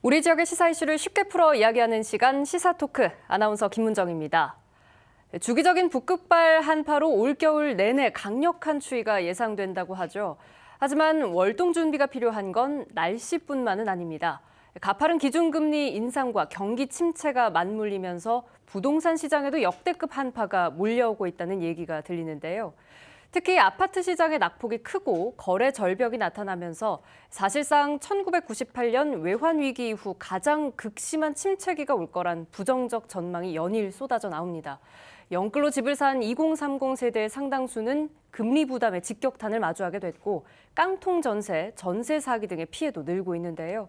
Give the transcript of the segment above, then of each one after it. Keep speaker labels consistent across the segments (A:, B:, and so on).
A: 우리 지역의 시사 이슈를 쉽게 풀어 이야기하는 시간 시사토크, 아나운서 김문정입니다. 주기적인 북극발 한파로 올겨울 내내 강력한 추위가 예상된다고 하죠. 하지만 월동 준비가 필요한 건 날씨뿐만은 아닙니다. 가파른 기준금리 인상과 경기 침체가 맞물리면서 부동산 시장에도 역대급 한파가 몰려오고 있다는 얘기가 들리는데요. 특히 아파트 시장의 낙폭이 크고 거래 절벽이 나타나면서 사실상 1998년 외환위기 이후 가장 극심한 침체기가 올 거란 부정적 전망이 연일 쏟아져 나옵니다. 영끌로 집을 산 2030 세대의 상당수는 금리 부담에 직격탄을 마주하게 됐고 깡통 전세, 전세 사기 등의 피해도 늘고 있는데요.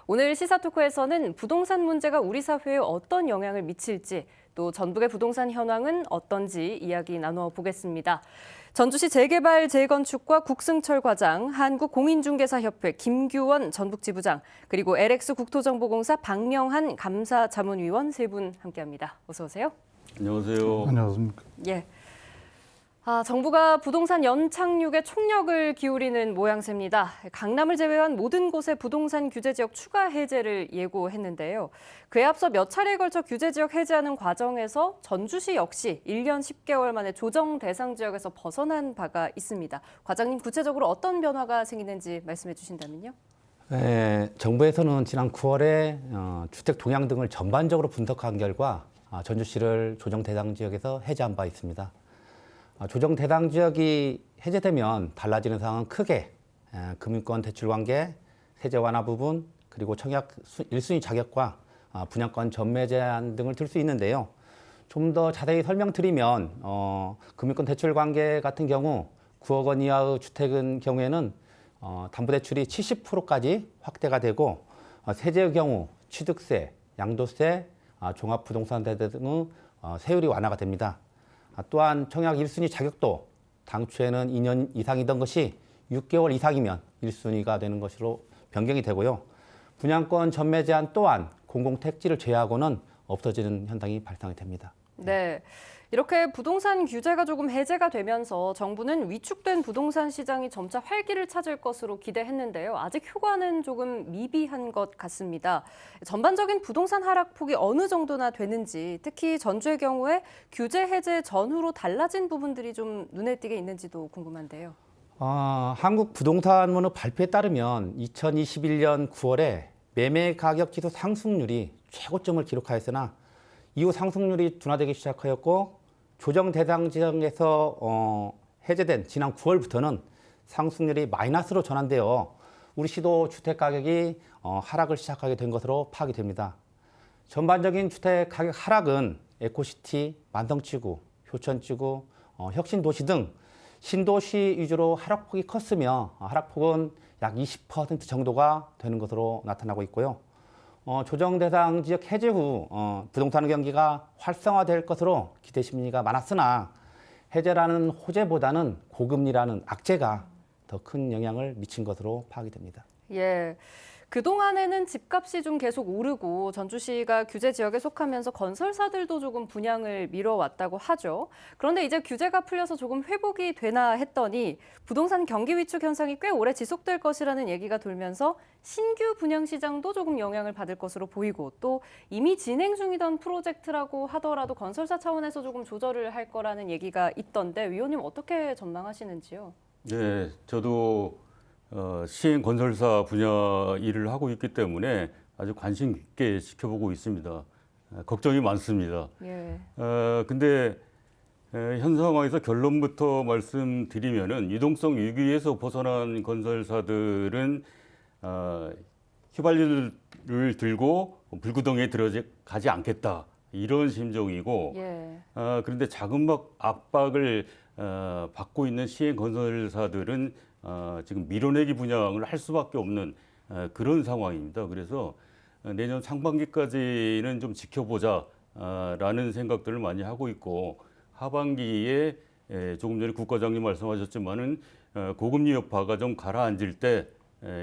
A: 오늘 시사토크에서는 부동산 문제가 우리 사회에 어떤 영향을 미칠지 또 전북의 부동산 현황은 어떤지 이야기 나누어 보겠습니다. 전주시 재개발 재건축과 국승철 과장, 한국공인중개사협회 김규원 전북지부장, 그리고 LX 국토정보공사 박명한 감사자문위원 세 분 함께합니다. 어서 오세요.
B: 안녕하세요.
C: 안녕하십니까.
A: 예. 정부가 부동산 연착륙에 총력을 기울이는 모양새입니다. 강남을 제외한 모든 곳의 부동산 규제 지역 추가 해제를 예고했는데요. 그에 앞서 몇 차례에 걸쳐 규제 지역 해제하는 과정에서 전주시 역시 1년 10개월 만에 조정 대상 지역에서 벗어난 바가 있습니다. 과장님, 구체적으로 어떤 변화가 생기는지 말씀해 주신다면요.
C: 네, 정부에서는 지난 9월에 주택 동향 등을 전반적으로 분석한 결과 전주시를 조정 대상 지역에서 해제한 바 있습니다. 조정 대상 지역이 해제되면 달라지는 상황은 크게 금융권 대출 관계, 세제 완화 부분, 그리고 청약 1순위 자격과 분양권 전매 제한 등을 들 수 있는데요. 좀 더 자세히 설명드리면 금융권 대출 관계 같은 경우 9억 원 이하의 주택은 경우에는 담보대출이 70%까지 확대가 되고 세제의 경우 취득세, 양도세, 종합부동산세 등의 세율이 완화가 됩니다. 또한 청약 1순위 자격도 당초에는 2년 이상이던 것이 6개월 이상이면 1순위가 되는 것으로 변경이 되고요. 분양권 전매 제한 또한 공공택지를 제외하고는 없어지는 현상이 발생이 됩니다.
A: 네. 이렇게 부동산 규제가 조금 해제가 되면서 정부는 위축된 부동산 시장이 점차 활기를 찾을 것으로 기대했는데요. 아직 효과는 조금 미비한 것 같습니다. 전반적인 부동산 하락폭이 어느 정도나 되는지, 특히 전주의 경우에 규제 해제 전후로 달라진 부분들이 좀 눈에 띄게 있는지도 궁금한데요.
C: 한국부동산원의 발표에 따르면 2021년 9월에 매매 가격 지수 상승률이 최고점을 기록하였으나 이후 상승률이 둔화되기 시작하였고 조정 대상 지역에서 해제된 지난 9월부터는 상승률이 마이너스로 전환되어 우리 시도 주택 가격이 하락을 시작하게 된 것으로 파악이 됩니다. 전반적인 주택 가격 하락은 에코시티, 만성지구, 효천지구, 혁신도시 등 신도시 위주로 하락폭이 컸으며 하락폭은 약 20% 정도가 되는 것으로 나타나고 있고요. 조정 대상 지역 해제 후 부동산 경기가 활성화될 것으로 기대 심리가 많았으나 해제라는 호재보다는 고금리라는 악재가 더 큰 영향을 미친 것으로 파악이 됩니다.
A: 예. 그동안에는 집값이 좀 계속 오르고 전주시가 규제 지역에 속하면서 건설사들도 조금 분양을 미뤄왔다고 하죠. 그런데 이제 규제가 풀려서 조금 회복이 되나 했더니 부동산 경기 위축 현상이 꽤 오래 지속될 것이라는 얘기가 돌면서 신규 분양 시장도 조금 영향을 받을 것으로 보이고 또 이미 진행 중이던 프로젝트라고 하더라도 건설사 차원에서 조금 조절을 할 거라는 얘기가 있던데 위원님 어떻게 전망하시는지요?
B: 네, 저도 시행 건설사 분야 일을 하고 있기 때문에 아주 관심 깊게 지켜보고 있습니다. 걱정이 많습니다.
A: 예.
B: 근데 현 상황에서 결론부터 말씀드리면은 유동성 위기에서 벗어난 건설사들은 휘발유를 들고 불구덩이에 들어가지 않겠다 이런 심정이고,
A: 예.
B: 그런데 자금막 압박을 받고 있는 시행 건설사들은 지금 밀어내기 분양을 할 수밖에 없는 그런 상황입니다. 그래서 내년 상반기까지는 좀 지켜보자라는 생각들을 많이 하고 있고 하반기에 조금 전에 국과장님 말씀하셨지만은 고금리 여파가 좀 가라앉을 때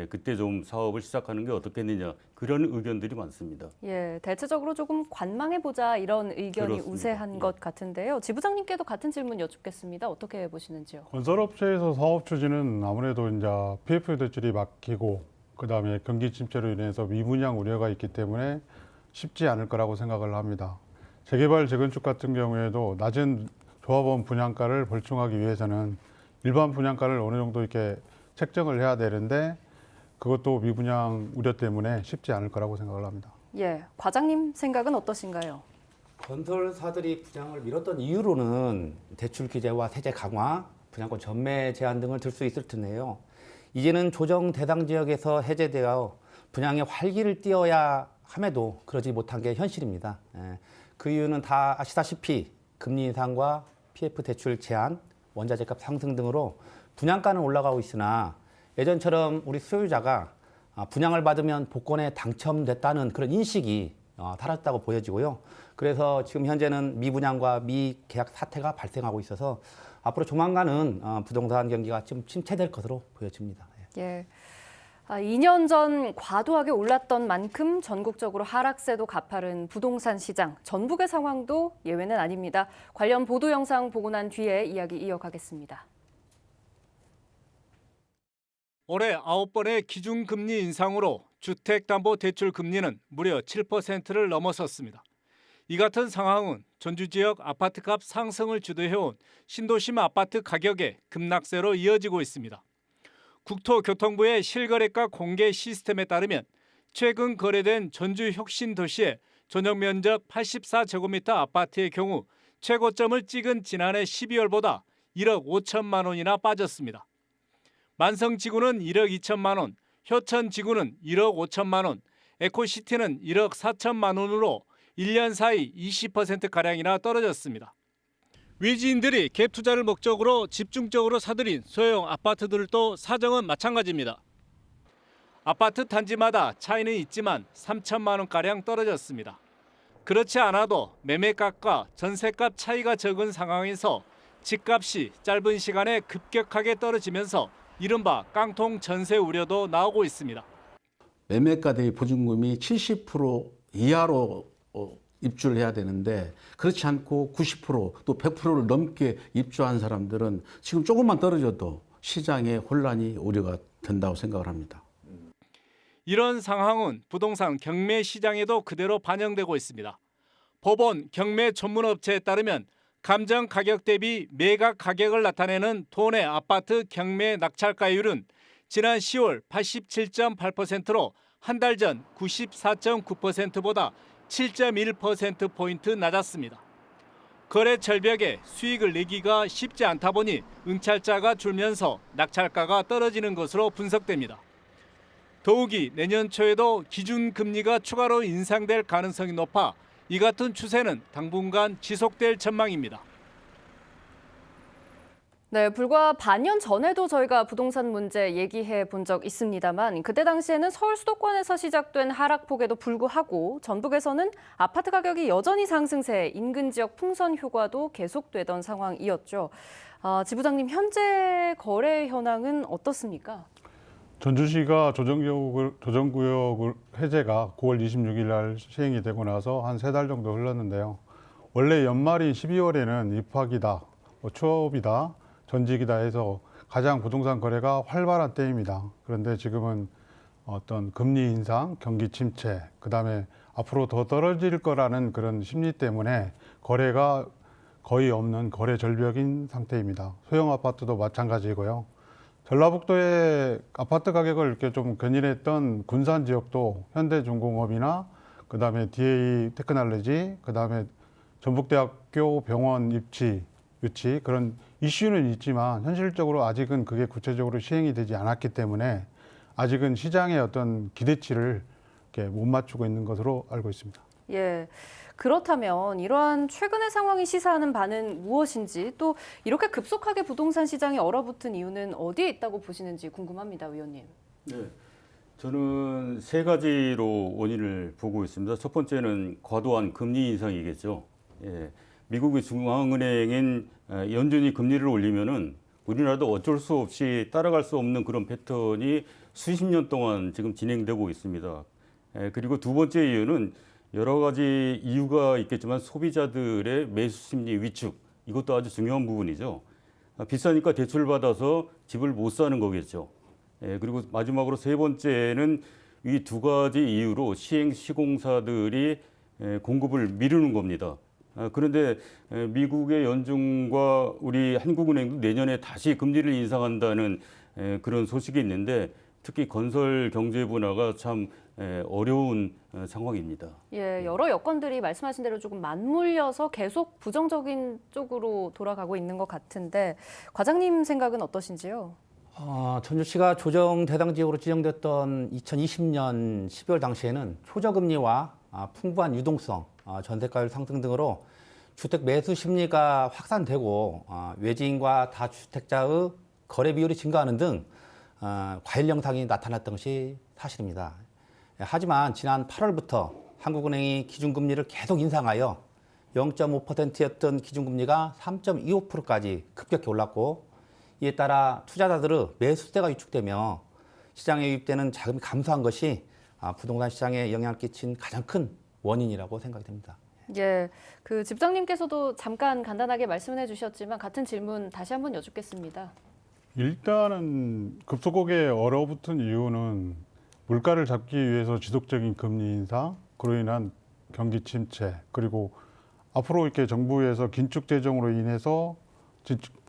B: 그때 좀 사업을 시작하는 게 어떻겠느냐 그런 의견들이 많습니다.
A: 예, 대체적으로 조금 관망해보자 이런 의견이
B: 그렇습니다.
A: 우세한
B: 예.
A: 것 같은데요. 지부장님께도 같은 질문 여쭙겠습니다. 어떻게 보시는지요?
C: 건설업체에서 사업 추진은 아무래도 이제 PF 대출이 막히고
D: 그다음에 경기 침체로 인해서 미분양 우려가 있기 때문에 쉽지 않을 거라고 생각을 합니다. 재개발, 재건축 같은 경우에도 낮은 조합원 분양가를 벌충하기 위해서는 일반 분양가를 어느 정도 이렇게 책정을 해야 되는데 그것도 미분양 우려 때문에 쉽지 않을 거라고 생각을 합니다.
A: 예, 과장님 생각은 어떠신가요?
C: 건설사들이 분양을 미뤘던 이유로는 대출 규제와 세제 강화, 분양권 전매 제한 등을 들 수 있을 텐데요. 이제는 조정 대상 지역에서 해제되어 분양의 활기를 띄어야 함에도 그러지 못한 게 현실입니다. 그 이유는 다 아시다시피 금리 인상과 PF 대출 제한, 원자재값 상승 등으로 분양가는 올라가고 있으나 예전처럼 우리 소유자가 분양을 받으면 복권에 당첨됐다는 그런 인식이 사라졌다고 보여지고요. 그래서 지금 현재는 미분양과 미계약 사태가 발생하고 있어서 앞으로 조만간은 부동산 경기가 좀 침체될 것으로 보여집니다.
A: 예. 2년 전 과도하게 올랐던 만큼 전국적으로 하락세도 가파른 부동산 시장, 전북의 상황도 예외는 아닙니다. 관련 보도 영상 보고 난 뒤에 이야기 이어가겠습니다.
E: 올해 9번의 기준금리 인상으로 주택담보대출 금리는 무려 7%를 넘어섰습니다. 이 같은 상황은 전주 지역 아파트값 상승을 주도해온 신도심 아파트 가격의 급락세로 이어지고 있습니다. 국토교통부의 실거래가 공개 시스템에 따르면 최근 거래된 전주 혁신도시의 전용 면적 84제곱미터 아파트의 경우 최고점을 찍은 지난해 12월보다 1억 5천만 원이나 빠졌습니다. 만성지구는 1억 2천만 원, 효천지구는 1억 5천만 원, 에코시티는 1억 4천만 원으로 1년 사이 20%가량이나 떨어졌습니다. 외지인들이 갭 투자를 목적으로 집중적으로 사들인 소형 아파트들도 사정은 마찬가지입니다. 아파트 단지마다 차이는 있지만 3천만 원가량 떨어졌습니다. 그렇지 않아도 매매값과 전세값 차이가 적은 상황에서 집값이 짧은 시간에 급격하게 떨어지면서 이른바 깡통 전세 우려도 나오고 있습니다.
F: 매매가 대비 보증금이 70% 이하로 입주를 해야 되는데 그렇지 않고 90%또 100%를 넘게 입주한 사람들은 지금 조금만 떨어져도 시장에 혼란이 우려가 된다고 생각을 합니다.
E: 이런 상황은 부동산 경매 시장에도 그대로 반영되고 있습니다. 법원 경매 전문업체에 따르면 감정 가격 대비 매각 가격을 나타내는 도내 아파트 경매 낙찰가율은 지난 10월 87.8%로 한 달 전 94.9%보다 7.1%포인트 낮았습니다. 거래 절벽에 수익을 내기가 쉽지 않다 보니 응찰자가 줄면서 낙찰가가 떨어지는 것으로 분석됩니다. 더욱이 내년 초에도 기준금리가 추가로 인상될 가능성이 높아 이 같은 추세는 당분간 지속될 전망입니다.
A: 네, 불과 반년 전에도 저희가 부동산 문제 얘기해 본 적 있습니다만 그때 당시에는 서울 수도권에서 시작된 하락폭에도 불구하고 전북에서는 아파트 가격이 여전히 상승세, 인근 지역 풍선 효과도 계속되던 상황이었죠. 지부장님, 현재 거래 현황은 어떻습니까?
D: 전주시가 조정구역 해제가 9월 26일 날 시행이 되고 나서 한 3달 정도 흘렀는데요. 원래 연말인 12월에는 입학이다, 취업이다, 전직이다 해서 가장 부동산 거래가 활발한 때입니다. 그런데 지금은 어떤 금리 인상, 경기 침체, 그다음에 앞으로 더 떨어질 거라는 그런 심리 때문에 거래가 거의 없는 거래 절벽인 상태입니다. 소형 아파트도 마찬가지고요. 전라북도의 아파트 가격을 이렇게 좀 견인했던 군산 지역도 현대중공업이나 그다음에 DA 테크놀로지, 그다음에 전북대학교 병원 유치 그런 이슈는 있지만 현실적으로 아직은 그게 구체적으로 시행이 되지 않았기 때문에 아직은 시장의 어떤 기대치를 이렇게 못 맞추고 있는 것으로 알고 있습니다.
A: 예. 그렇다면 이러한 최근의 상황이 시사하는 바는 무엇인지, 또 이렇게 급속하게 부동산 시장이 얼어붙은 이유는 어디에 있다고 보시는지 궁금합니다, 위원님.
B: 네, 저는 3가지로 원인을 보고 있습니다. 첫 번째는 과도한 금리 인상이겠죠. 예, 미국의 중앙은행인 연준이 금리를 올리면은 우리나라도 어쩔 수 없이 따라갈 수 없는 그런 패턴이 수십 년 동안 지금 진행되고 있습니다. 그리고 두 번째 이유는 여러 가지 이유가 있겠지만 소비자들의 매수 심리 위축, 이것도 아주 중요한 부분이죠. 비싸니까 대출 받아서 집을 못 사는 거겠죠. 그리고 마지막으로 세 번째는 이 두 가지 이유로 시행 시공사들이 공급을 미루는 겁니다. 그런데 미국의 연준과 우리 한국은행도 내년에 다시 금리를 인상한다는 그런 소식이 있는데 특히 건설 경제 분야가 참 어려운 상황입니다.
A: 예, 여러 여건들이 말씀하신 대로 조금 맞물려서 계속 부정적인 쪽으로 돌아가고 있는 것 같은데 과장님 생각은 어떠신지요?
C: 전주시가 조정 대상 지역으로 지정됐던 2020년 12월 당시에는 초저금리와 풍부한 유동성, 전세가율 상승 등으로 주택 매수 심리가 확산되고 외지인과 다주택자의 거래 비율이 증가하는 등 과열 현상이 나타났던 것이 사실입니다. 하지만 지난 8월부터 한국은행이 기준금리를 계속 인상하여 0.5%였던 기준금리가 3.25%까지 급격히 올랐고 이에 따라 투자자들의 매수세가 위축되며 시장에 유입되는 자금이 감소한 것이 부동산 시장에 영향을 끼친 가장 큰 원인이라고 생각이 됩니다.
A: 예, 그 집장님께서도 잠깐 간단하게 말씀을 해주셨지만 같은 질문 다시 한번 여쭙겠습니다.
D: 일단은 급속하게 얼어붙은 이유는 물가를 잡기 위해서 지속적인 금리 인상, 그로 인한 경기 침체, 그리고 앞으로 이렇게 정부에서 긴축 재정으로 인해서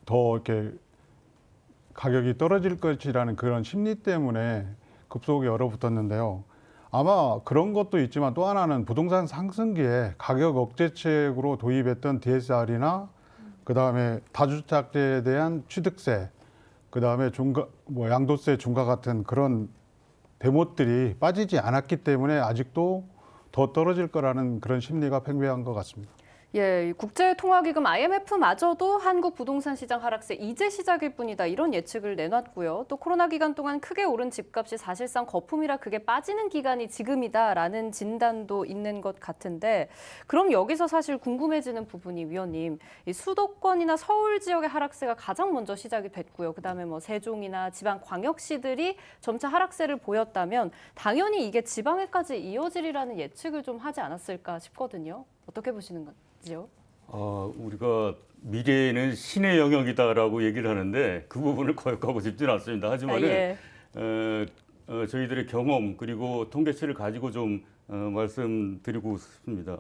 D: 더 이렇게 가격이 떨어질 것이라는 그런 심리 때문에 급속하게 얼어붙었는데요. 아마 그런 것도 있지만 또 하나는 부동산 상승기에 가격 억제책으로 도입했던 DSR이나 그다음에 다주택자에 대한 취득세, 그다음에 양도세 중과 같은 그런 대못들이 빠지지 않았기 때문에 아직도 더 떨어질 거라는 그런 심리가 팽배한 것 같습니다.
A: 예, 국제통화기금 IMF마저도 한국 부동산 시장 하락세 이제 시작일 뿐이다 이런 예측을 내놨고요. 또 코로나 기간 동안 크게 오른 집값이 사실상 거품이라 그게 빠지는 기간이 지금이다라는 진단도 있는 것 같은데 그럼 여기서 사실 궁금해지는 부분이 위원님, 이 수도권이나 서울 지역의 하락세가 가장 먼저 시작이 됐고요. 그다음에 뭐 세종이나 지방 광역시들이 점차 하락세를 보였다면 당연히 이게 지방에까지 이어지리라는 예측을 좀 하지 않았을까 싶거든요. 어떻게 보시는 건지요?
B: 우리가 미래는 신의 영역이다라고 얘기를 하는데 그 부분을 거역하고 싶지는 않습니다. 하지만
A: 예.
B: 저희들의 경험 그리고 통계치를 가지고 좀 말씀드리고 싶습니다.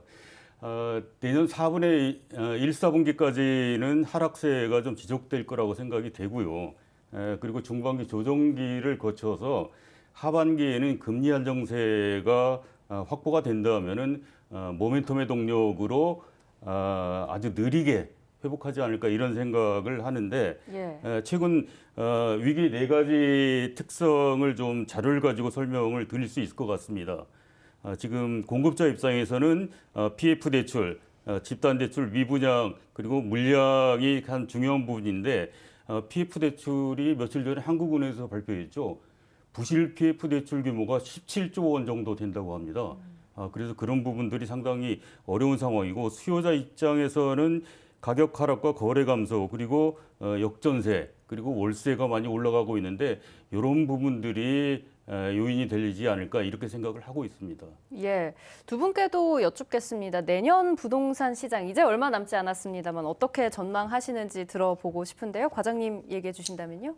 B: 내년 4분의 1, 4분기까지는 하락세가 좀 지속될 거라고 생각이 되고요. 그리고 중반기 조정기를 거쳐서 하반기에는 금리 안정세가 확보가 된다면은 모멘텀의 동력으로 아주 느리게 회복하지 않을까 이런 생각을 하는데
A: 예.
B: 최근 위기 네 가지 특성을 좀 자료를 가지고 설명을 드릴 수 있을 것 같습니다. 지금 공급자 입장에서는 PF 대출, 집단 대출 미분양 그리고 물량이 한 중요한 부분인데 PF 대출이 며칠 전에 한국은행에서 발표했죠. 부실 PF 대출 규모가 17조 원 정도 된다고 합니다. 그래서 그런 부분들이 상당히 어려운 상황이고 수요자 입장에서는 가격 하락과 거래 감소 그리고 역전세 그리고 월세가 많이 올라가고 있는데 이런 부분들이 요인이 되지 않을까 이렇게 생각을 하고 있습니다.
A: 예, 두 분께도 여쭙겠습니다. 내년 부동산 시장 이제 얼마 남지 않았습니다만 어떻게 전망하시는지 들어보고 싶은데요. 과장님 얘기해 주신다면요.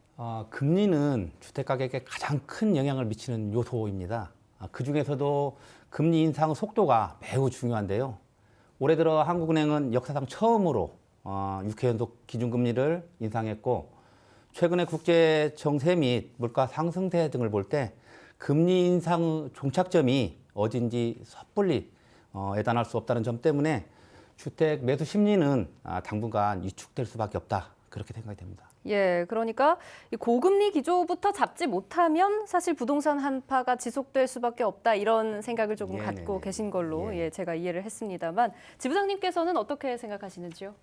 C: 금리는 주택 가격에 가장 큰 영향을 미치는 요소입니다. 그 중에서도 금리 인상 속도가 매우 중요한데요. 올해 들어 한국은행은 역사상 처음으로 6회 연속 기준금리를 인상했고 최근에 국제 정세 및 물가 상승세 등을 볼 때 금리 인상 종착점이 어딘지 섣불리 예단할 수 없다는 점 때문에 주택 매수 심리는 당분간 위축될 수밖에 없다. 그렇게 생각이 됩니다.
A: 예, 그러니까 이 고금리 기조부터 잡지 못하면 사실 부동산 한파가 지속될 수밖에 없다 이런 생각을 조금 갖고
C: 네네네.
A: 계신 걸로
C: 예.
A: 제가 이해를 했습니다만 지부장님께서는 어떻게 생각하시는지요?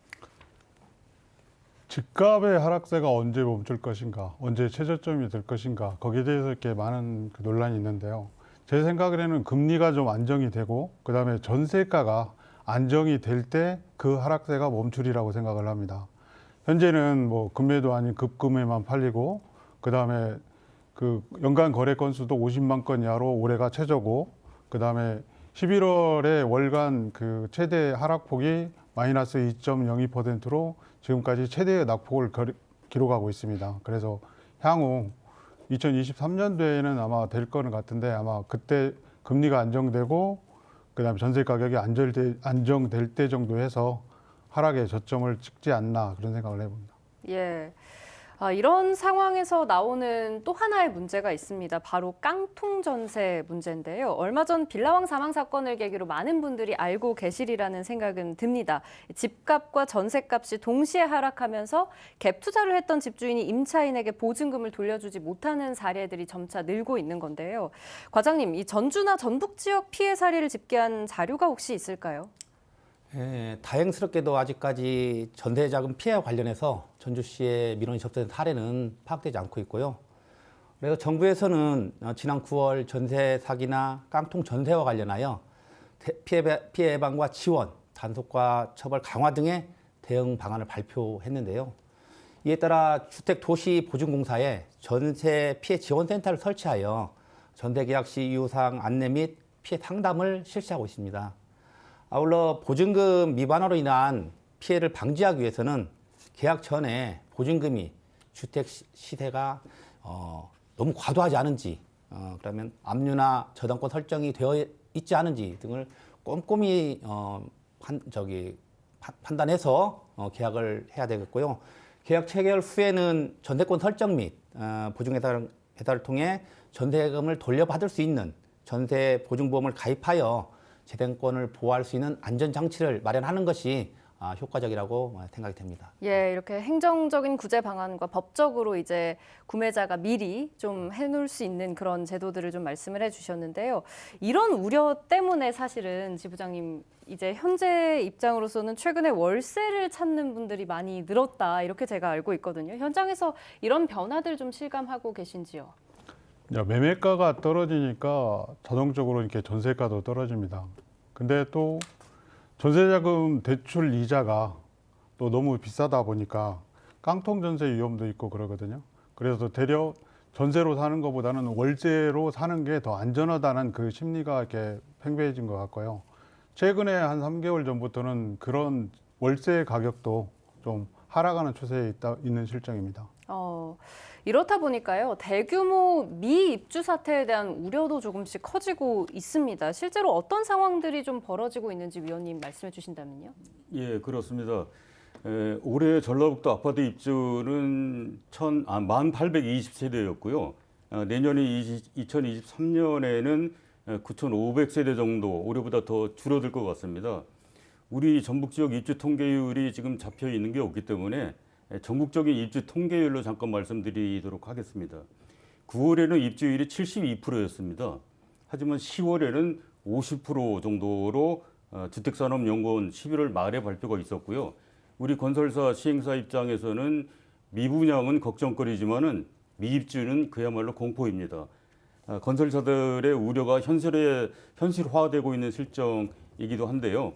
D: 집값의 하락세가 언제 멈출 것인가, 언제 최저점이 될 것인가, 거기에 대해서 이렇게 많은 논란이 있는데요. 제 생각에는 금리가 좀 안정이 되고, 그 다음에 전세가가 안정이 될 때 그 하락세가 멈추리라고 생각을 합니다. 현재는 뭐 금매도 아닌 급금에만 팔리고, 그 다음에 그 연간 거래 건수도 50만 건 이하로 올해가 최저고, 그 다음에 11월에 월간 그 최대 하락폭이 마이너스 2.02%로 지금까지 최대의 낙폭을 기록하고 있습니다. 그래서 향후 2023년도에는 아마 될 거는 같은데 아마 그때 금리가 안정되고 그다음에 전세 가격이 안정될 때 정도 해서 하락의 저점을 찍지 않나 그런 생각을 해봅니다.
A: 예. 이런 상황에서 나오는 또 하나의 문제가 있습니다. 바로 깡통 전세 문제인데요. 얼마 전 빌라왕 사망 사건을 계기로 많은 분들이 알고 계시리라는 생각은 듭니다. 집값과 전세값이 동시에 하락하면서 갭 투자를 했던 집주인이 임차인에게 보증금을 돌려주지 못하는 사례들이 점차 늘고 있는 건데요. 과장님, 이 전주나 전북 지역 피해 사례를 집계한 자료가 혹시 있을까요?
C: 예, 다행스럽게도 아직까지 전세자금 피해와 관련해서 전주시의 민원이 접수된 사례는 파악되지 않고 있고요. 그래서 정부에서는 지난 9월 전세 사기나 깡통 전세와 관련하여 피해 예방과 지원, 단속과 처벌 강화 등의 대응 방안을 발표했는데요. 이에 따라 주택도시보증공사에 전세 피해 지원센터를 설치하여 전세계약 시 유효사항 안내 및 피해 상담을 실시하고 있습니다. 아울러 보증금 미반화로 인한 피해를 방지하기 위해서는 계약 전에 보증금이 주택 시세가 너무 과도하지 않은지, 그러면 압류나 저당권 설정이 되어 있지 않은지 등을 꼼꼼히 판단해서 계약을 해야 되겠고요. 계약 체결 후에는 전세권 설정 및 보증 해달을 통해 전세금을 돌려받을 수 있는 전세 보증보험을 가입하여 재량권을 보호할 수 있는 안전장치를 마련하는 것이 효과적이라고 생각이 됩니다.
A: 예, 이렇게 행정적인 구제 방안과 법적으로 이제 구매자가 미리 좀 해놓을 수 있는 그런 제도들을 좀 말씀을 해주셨는데요. 이런 우려 때문에 사실은 지부장님 이제 현재 입장으로서는 최근에 월세를 찾는 분들이 많이 늘었다 이렇게 제가 알고 있거든요. 현장에서 이런 변화들 좀 실감하고 계신지요?
D: 매매가가 떨어지니까 자동적으로 이렇게 전세가도 떨어집니다. 근데 또 전세자금 대출 이자가 또 너무 비싸다 보니까 깡통 전세 위험도 있고 그러거든요. 그래서 되려 전세로 사는 것보다는 월세로 사는 게 더 안전하다는 그 심리가 이렇게 팽배해진 것 같고요. 최근에 한 3개월 전부터는 그런 월세 가격도 좀 하락하는 추세에 있는 실정입니다.
A: 이렇다 보니까요, 대규모 미입주 사태에 대한 우려도 조금씩 커지고 있습니다. 실제로 어떤 상황들이 좀 벌어지고 있는지 위원님 말씀해 주신다면요.
B: 예, 그렇습니다. 올해 전라북도 아파트 입주는 1,820세대였고요. 내년에 2023년에는 9,500세대 정도 올해보다 더 줄어들 것 같습니다. 우리 전북 지역 입주 통계율이 지금 잡혀 있는 게 없기 때문에 전국적인 입주 통계율로 잠깐 말씀드리도록 하겠습니다. 9월에는 입주율이 72%였습니다. 하지만 10월에는 50% 정도로 주택산업연구원 11월 말에 발표가 있었고요. 우리 건설사 시행사 입장에서는 미분양은 걱정거리지만은 미입주는 그야말로 공포입니다. 건설사들의 우려가 현실화되고 있는 실정이기도 한데요.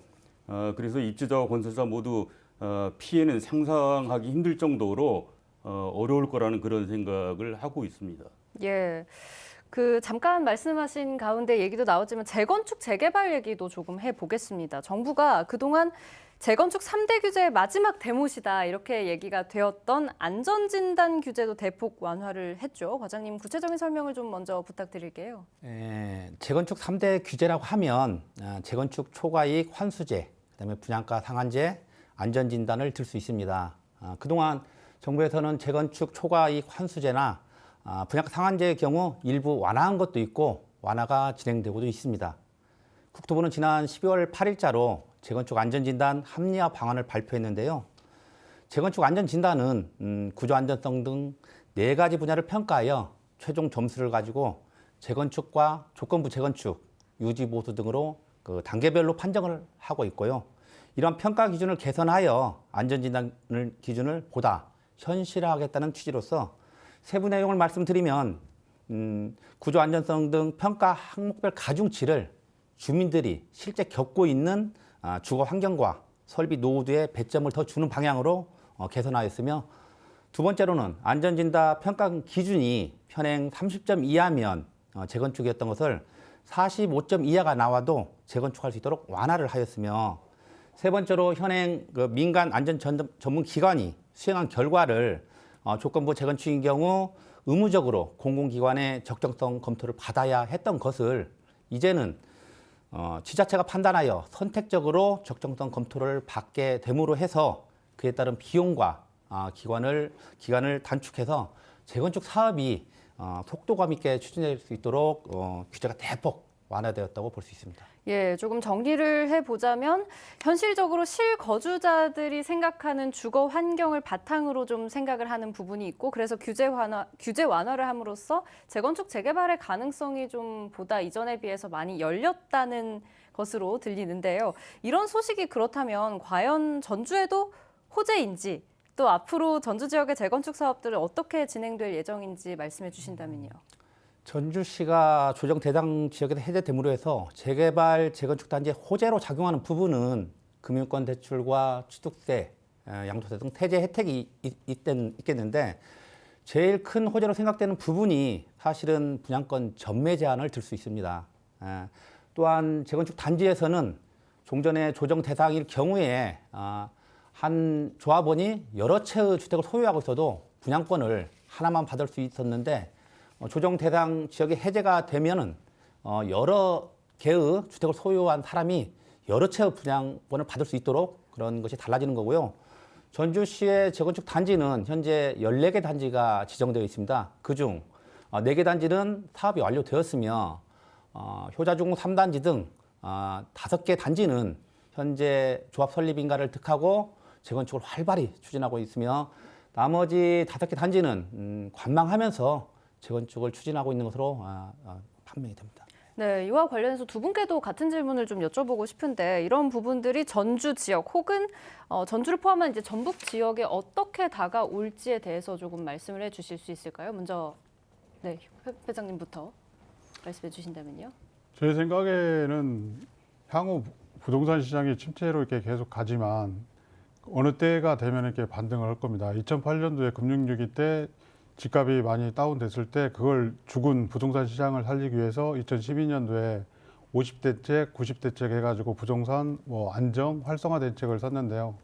B: 그래서 입주자와 건설사 모두 피해는 상상하기 힘들 정도로 어려울 거라는 그런 생각을 하고 있습니다.
A: 예. 잠깐 말씀하신 가운데 얘기도 나왔지만 재건축, 재개발 얘기도 조금 해보겠습니다. 정부가 그동안 재건축 3대 규제의 마지막 대못이다 이렇게 얘기가 되었던 안전진단 규제도 대폭 완화를 했죠. 과장님 구체적인 설명을 좀 먼저 부탁드릴게요.
C: 재건축 3대 규제라고 하면 재건축 초과이익 환수제, 그다음에 분양가 상한제, 안전진단을 들 수 있습니다. 그동안 정부에서는 재건축 초과이익 환수제나 분양가 상한제의 경우 일부 완화한 것도 있고 완화가 진행되고도 있습니다. 국토부는 지난 12월 8일자로 재건축 안전진단 합리화 방안을 발표했는데요. 재건축 안전진단은 구조 안전성 등 4가지 분야를 평가하여 최종 점수를 가지고 재건축과 조건부 재건축, 유지보수 등으로 단계별로 판정을 하고 있고요. 이런 평가 기준을 개선하여 안전진단 기준을 보다 현실화하겠다는 취지로서 세부 내용을 말씀드리면 구조 안전성 등 평가 항목별 가중치를 주민들이 실제 겪고 있는 주거 환경과 설비 노후도에 배점을 더 주는 방향으로 개선하였으며, 두 번째로는 안전진단 평가 기준이 현행 30점 이하면 재건축이었던 것을 45점 이하가 나와도 재건축할 수 있도록 완화를 하였으며, 세 번째로 현행 민간 안전 전문 기관이 수행한 결과를 조건부 재건축인 경우 의무적으로 공공기관의 적정성 검토를 받아야 했던 것을 이제는 지자체가 판단하여 선택적으로 적정성 검토를 받게 됨으로 해서 그에 따른 비용과 기간을 단축해서 재건축 사업이 속도감 있게 추진될 수 있도록 규제가 대폭 완화되었다고 볼 수 있습니다.
A: 예, 조금 정리를 해보자면 현실적으로 실거주자들이 생각하는 주거 환경을 바탕으로 좀 생각을 하는 부분이 있고 그래서 규제 완화를 함으로써 재건축 재개발의 가능성이 좀 보다 이전에 비해서 많이 열렸다는 것으로 들리는데요. 이런 소식이 그렇다면 과연 전주에도 호재인지 또 앞으로 전주 지역의 재건축 사업들은 어떻게 진행될 예정인지 말씀해 주신다면요.
C: 전주시가 조정 대상 지역에서 해제됨으로 해서 재개발, 재건축 단지의 호재로 작용하는 부분은 금융권 대출과 취득세, 양도세 등 세제 혜택이 있겠는데 제일 큰 호재로 생각되는 부분이 사실은 분양권 전매 제한을 들 수 있습니다. 또한 재건축 단지에서는 종전에 조정 대상일 경우에 한 조합원이 여러 채의 주택을 소유하고 있어도 분양권을 하나만 받을 수 있었는데 조정 대상 지역이 해제가 되면은 여러 개의 주택을 소유한 사람이 여러 채의 분양권을 받을 수 있도록 그런 것이 달라지는 거고요. 전주시의 재건축 단지는 현재 14개 단지가 지정되어 있습니다. 그중 4개 단지는 사업이 완료되었으며 효자중 3단지 등 5개 단지는 현재 조합 설립 인가를 득하고 재건축을 활발히 추진하고 있으며 나머지 5개 단지는 관망하면서 재건축을 추진하고 있는 것으로 판명이 됩니다.
A: 네, 이와 관련해서 두 분께도 같은 질문을 좀 여쭤보고 싶은데 이런 부분들이 전주 지역 혹은 전주를 포함한 이제 전북 지역에 어떻게 다가올지에 대해서 조금 말씀을 해주실 수 있을까요? 먼저 네, 회장님부터 말씀해 주신다면요.
D: 제 생각에는 향후 부동산 시장이 침체로 이렇게 계속 가지만 어느 때가 되면 이렇게 반등을 할 겁니다. 2008년도에 금융위기 때 집값이 많이 다운됐을 때 그걸 죽은 부동산 시장을 살리기 위해서 2012년도에 50대책, 90대책 해가지고 부동산 안정, 활성화 대책을 썼는데요.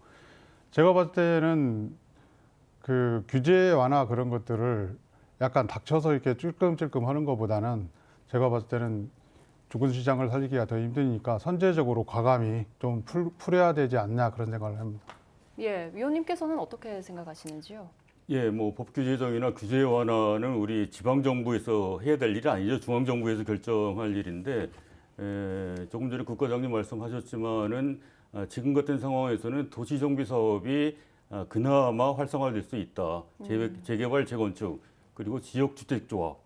D: 제가 봤을 때는 그 규제 완화 그런 것들을 약간 닥쳐서 이렇게 찔끔찔끔 하는 것보다는 제가 봤을 때는 죽은 시장을 살리기가 더 힘드니까 선제적으로 과감히 좀 풀어야 되지 않냐 그런 생각을 합니다.
A: 예, 위원님께서는 어떻게 생각하시는지요?
B: 예, 뭐 법규 제정이나 규제 완화는 우리 지방 정부에서 해야 될 일이 아니죠. 중앙 정부에서 결정할 일인데 조금 전에 국과장님 말씀하셨지만은 지금 같은 상황에서는 도시 정비 사업이 그나마 활성화될 수 있다. 재개발, 재건축 그리고 지역 주택 조합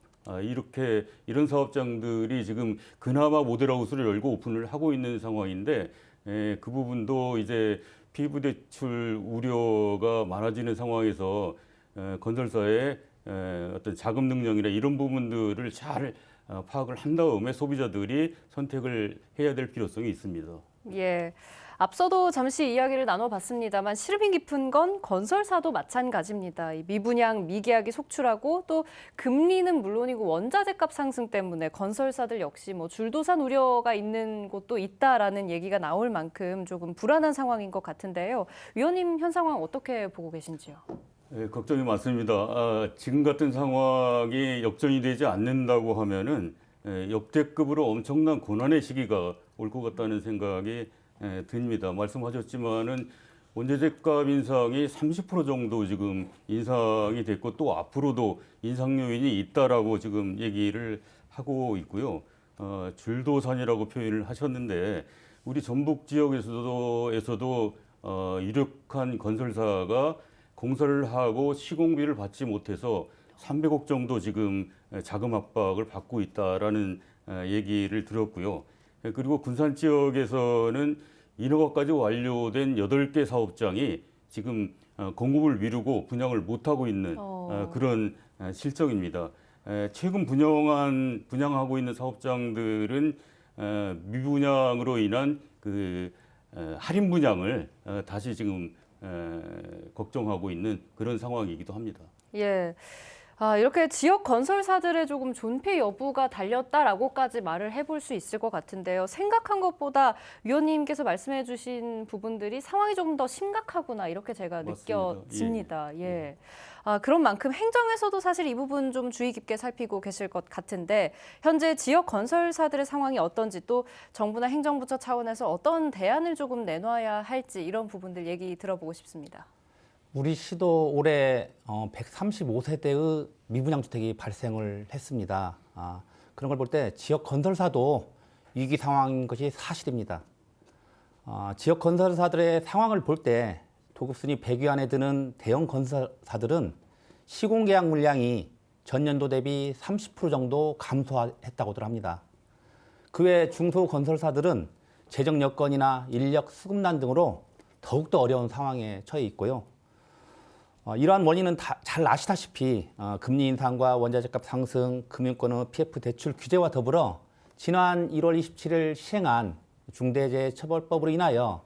B: 이렇게 이런 사업장들이 지금 그나마 모델하우스를 열고 오픈을 하고 있는 상황인데 그 부분도 이제 피부 대출 우려가 많아지는 상황에서 건설사의 어떤 자금 능력이나 이런 부분들을 잘 파악을 한 다음에 소비자들이 선택을 해야 될 필요성이 있습니다.
A: 예. 앞서도 잠시 이야기를 나눠봤습니다만 시름이 깊은 건 건설사도 마찬가지입니다. 이 미분양, 미계약이 속출하고 또 금리는 물론이고 원자재값 상승 때문에 건설사들 역시 뭐 줄도산 우려가 있는 곳도 있다라는 얘기가 나올 만큼 조금 불안한 상황인 것 같은데요. 위원님 현 상황 어떻게 보고 계신지요?
B: 네, 걱정이 많습니다. 지금 같은 상황이 역전이 되지 않는다고 하면은 역대급으로 엄청난 고난의 시기가 올 것 같다는 생각이 듭니다. 말씀하셨지만은 원자재값 인상이 30% 정도 지금 인상이 됐고 또 앞으로도 인상 요인이 있다라고 지금 얘기를 하고 있고요. 줄도산이라고 표현을 하셨는데 우리 전북 지역에서도 유력한 건설사가 공사를 하고 시공비를 받지 못해서 300억 정도 지금 자금 압박을 받고 있다라는 얘기를 들었고요. 그리고 군산 지역에서는 인허가까지 완료된 8개 사업장이 지금 공급을 미루고 분양을 못하고 있는 그런 실정입니다. 최근 분양하고 있는 사업장들은 미분양으로 인한 그 할인 분양을 다시 지금 걱정하고 있는 그런 상황이기도 합니다.
A: 예. 이렇게 지역 건설사들의 조금 존폐 여부가 달렸다라고까지 말을 해볼 수 있을 것 같은데요. 생각한 것보다 위원님께서 말씀해 주신 부분들이 상황이 조금 더 심각하구나 이렇게 제가
B: 맞습니다.
A: 느껴집니다. 예. 그런 만큼 행정에서도 사실 이 부분 좀 주의 깊게 살피고 계실 것 같은데 현재 지역 건설사들의 상황이 어떤지 또 정부나 행정부처 차원에서 어떤 대안을 조금 내놔야 할지 이런 부분들 얘기 들어보고 싶습니다.
C: 우리 시도 올해 135세대의 미분양 주택이 발생을 했습니다. 그런 걸 볼 때 지역 건설사도 위기 상황인 것이 사실입니다. 지역 건설사들의 상황을 볼 때 도급순위 100위 안에 드는 대형 건설사들은 시공계약 물량이 전년도 대비 30% 정도 감소했다고들 합니다. 그 외 중소건설사들은 재정 여건이나 인력 수급난 등으로 더욱더 어려운 상황에 처해 있고요. 이러한 원인은 잘 아시다시피 금리 인상과 원자재값 상승, 금융권의 PF 대출 규제와 더불어 지난 1월 27일 시행한 중대재해처벌법으로 인하여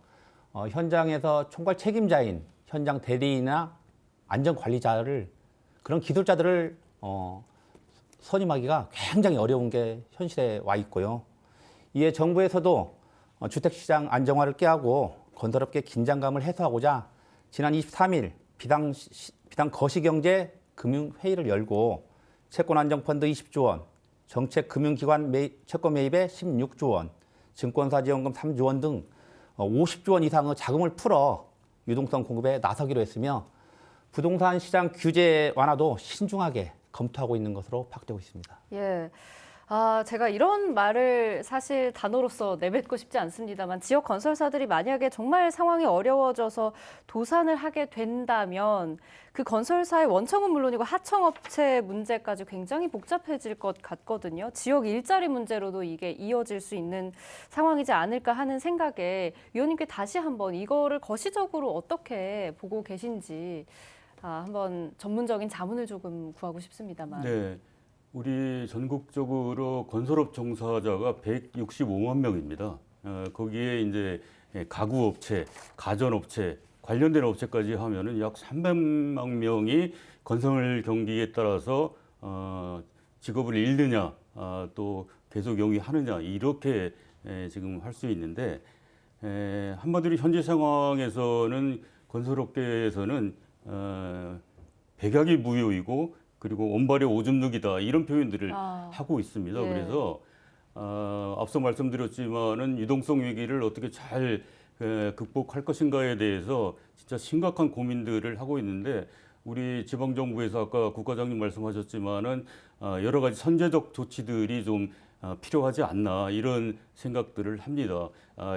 C: 현장에서 총괄 책임자인 현장 대리인이나 안전관리자를 그런 기술자들을 선임하기가 굉장히 어려운 게 현실에 와 있고요. 이에 정부에서도 주택시장 안정화를 꾀하고 건설업계 긴장감을 해소하고자 지난 23일 비당 거시경제 금융회의를 열고 채권안정펀드 20조 원, 정책금융기관 채권 매입에 16조 원, 증권사지원금 3조 원 등 50조 원 이상의 자금을 풀어 유동성 공급에 나서기로 했으며 부동산 시장 규제 완화도 신중하게 검토하고 있는 것으로 파악되고 있습니다.
A: 예. 제가 이런 말을 사실 단어로서 내뱉고 싶지 않습니다만 지역 건설사들이 만약에 정말 상황이 어려워져서 도산을 하게 된다면 그 건설사의 원청은 물론이고 하청업체 문제까지 굉장히 복잡해질 것 같거든요. 지역 일자리 문제로도 이게 이어질 수 있는 상황이지 않을까 하는 생각에 위원님께 다시 한번 이거를 거시적으로 어떻게 보고 계신지 한번 전문적인 자문을 조금 구하고 싶습니다만.
B: 네. 우리 전국적으로 건설업 종사자가 165만 명입니다. 거기에 이제 가구업체, 가전업체, 관련된 업체까지 하면은 약 300만 명이 건설 경기에 따라서 직업을 잃느냐, 또 계속 영위하느냐 이렇게 지금 할 수 있는데 한마디로 현재 상황에서는 건설업계에서는 백약이 무효이고 그리고 원발의 오줌 누기다 이런 표현들을 하고 있습니다.
A: 예.
B: 그래서 앞서 말씀드렸지만은 유동성 위기를 어떻게 잘 극복할 것인가에 대해서 진짜 심각한 고민들을 하고 있는데 우리 지방 정부에서 아까 국과장님 말씀하셨지만은 여러 가지 선제적 조치들이 좀 필요하지 않나 이런 생각들을 합니다.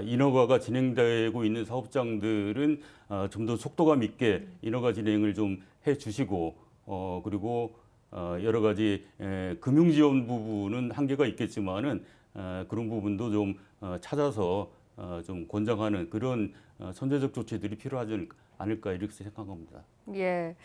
B: 인허가가 진행되고 있는 사업장들은 좀 더 속도감 있게 인허가 진행을 좀 해주시고 그리고 여러 가지 금융 지원 부분은 한계가 있겠지만은 그런 부분도 좀 찾아서 좀 권장하는 그런 선제적 조치들이 필요하지 않을까 이렇게 생각합니다.
A: 예.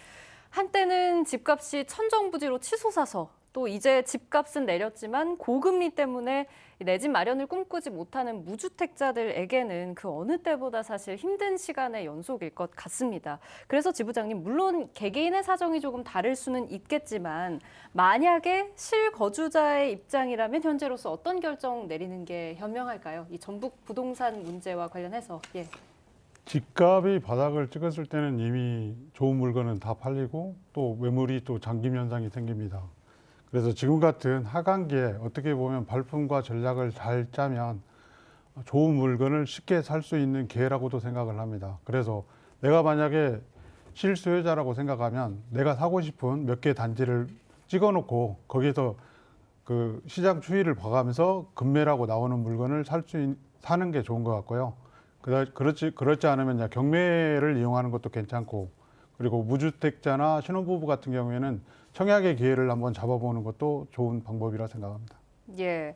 A: 한때는 집값이 천정부지로 치솟아서 또 이제 집값은 내렸지만 고금리 때문에 내 집 마련을 꿈꾸지 못하는 무주택자들에게는 그 어느 때보다 사실 힘든 시간의 연속일 것 같습니다. 그래서 지부장님, 물론 개개인의 사정이 조금 다를 수는 있겠지만 만약에 실거주자의 입장이라면 현재로서 어떤 결정 내리는 게 현명할까요? 이 전북 부동산 문제와 관련해서. 예.
D: 집값이 바닥을 찍었을 때는 이미 좋은 물건은 다 팔리고 또 매물이 또 잠김 현상이 생깁니다. 그래서 지금 같은 하강기에 어떻게 보면 발품과 전략을 잘 짜면 좋은 물건을 쉽게 살 수 있는 기회라고도 생각을 합니다. 그래서 내가 만약에 실수요자라고 생각하면 내가 사고 싶은 몇 개 단지를 찍어놓고 거기서 그 시장 추이를 봐가면서 급매라고 나오는 물건을 사는 게 좋은 것 같고요. 그렇지 않으면 경매를 이용하는 것도 괜찮고, 그리고 무주택자나 신혼부부 같은 경우에는 청약의 기회를 한번 잡아보는 것도 좋은 방법이라 생각합니다.
A: 예.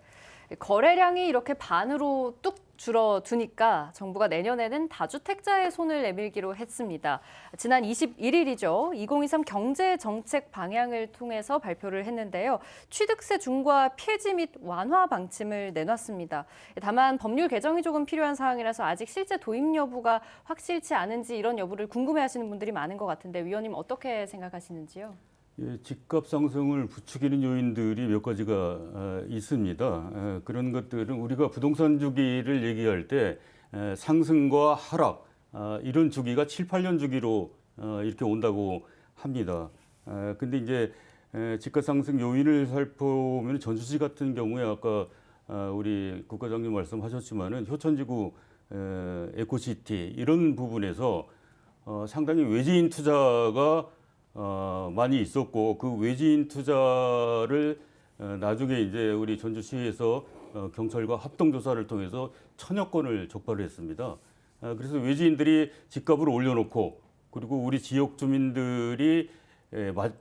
A: 거래량이 이렇게 반으로 뚝 줄어드니까 정부가 내년에는 다주택자의 손을 내밀기로 했습니다. 지난 21일이죠. 2023 경제정책 방향을 통해서 발표를 했는데요. 취득세 중과 폐지 및 완화 방침을 내놨습니다. 다만 법률 개정이 조금 필요한 상황이라서 아직 실제 도입 여부가 확실치 않은지 이런 여부를 궁금해하시는 분들이 많은 것 같은데 위원님 어떻게 생각하시는지요?
B: 예, 집값 상승을 부추기는 요인들이 몇 가지가 있습니다. 그런 것들은 우리가 부동산 주기를 얘기할 때 상승과 하락 이런 주기가 7, 8년 주기로 이렇게 온다고 합니다. 근데 이제 집값 상승 요인을 살펴보면 전주시 같은 경우에 아까 우리 국과장님 말씀하셨지만은 효천지구 에코시티 이런 부분에서 상당히 외지인 투자가 많이 있었고 그 외지인 투자를 나중에 이제 우리 전주시에서 경찰과 합동 조사를 통해서 1000여 건을 적발을 했습니다. 그래서 외지인들이 집값을 올려놓고 그리고 우리 지역 주민들이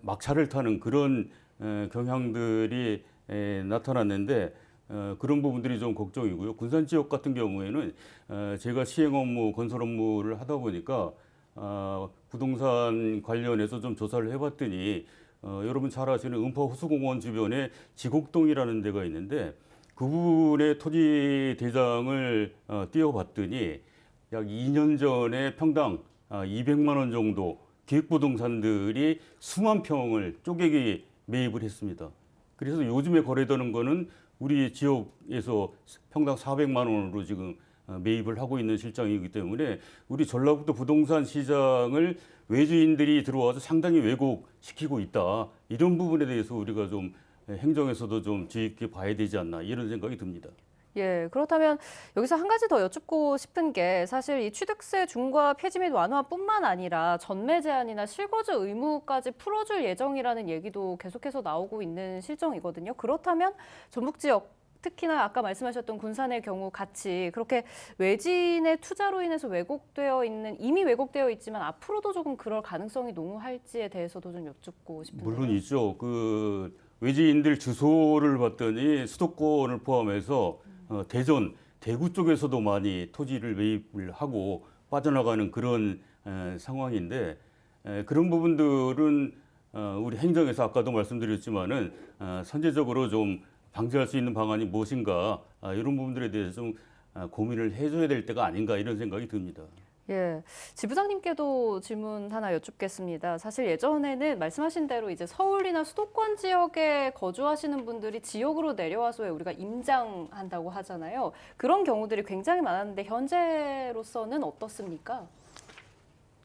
B: 막차를 타는 그런 경향들이 나타났는데 그런 부분들이 좀 걱정이고요. 군산 지역 같은 경우에는 제가 시행 업무, 건설 업무를 하다 보니까 부동산 관련해서 좀 조사를 해봤더니 여러분 잘 아시는 음파 호수공원 주변에 지곡동이라는 데가 있는데 그 부분의 토지 대장을 띄워봤더니 약 2년 전에 평당 200만 원 정도 기획부동산들이 수만 평을 쪼개기 매입을 했습니다. 그래서 요즘에 거래되는 거는 우리 지역에서 평당 400만 원으로 지금 매입을 하고 있는 실정이기 때문에 우리 전라북도 부동산 시장을 외주인들이 들어와서 상당히 왜곡시키고 있다. 이런 부분에 대해서 우리가 좀 행정에서도 좀 주의 깊게 봐야 되지 않나 이런 생각이 듭니다.
A: 예, 그렇다면 여기서 한 가지 더 여쭙고 싶은 게 사실 이 취득세 중과 폐지 및 완화뿐만 아니라 전매 제한이나 실거주 의무까지 풀어줄 예정이라는 얘기도 계속해서 나오고 있는 실정이거든요. 그렇다면 전북 지역 특히나 아까 말씀하셨던 군산의 경우 같이 그렇게 외지인의 투자로 인해서 이미 왜곡되어 있지만 앞으로도 조금 그럴 가능성이 농후할지에 대해서도 좀 여쭙고 싶은데요.
B: 물론 있죠. 그 외지인들 주소를 봤더니 수도권을 포함해서 대전, 대구 쪽에서도 많이 토지를 매입을 하고 빠져나가는 그런 상황인데 그런 부분들은 우리 행정에서 아까도 말씀드렸지만은 선제적으로 좀 방지할 수 있는 방안이 무엇인가 이런 부분들에 대해서 좀 고민을 해줘야 될 때가 아닌가 이런 생각이 듭니다.
A: 예, 지부장님께도 질문 하나 여쭙겠습니다. 사실 예전에는 말씀하신 대로 이제 서울이나 수도권 지역에 거주하시는 분들이 지역으로 내려와서 왜 우리가 임장한다고 하잖아요. 그런 경우들이 굉장히 많았는데 현재로서는 어떻습니까?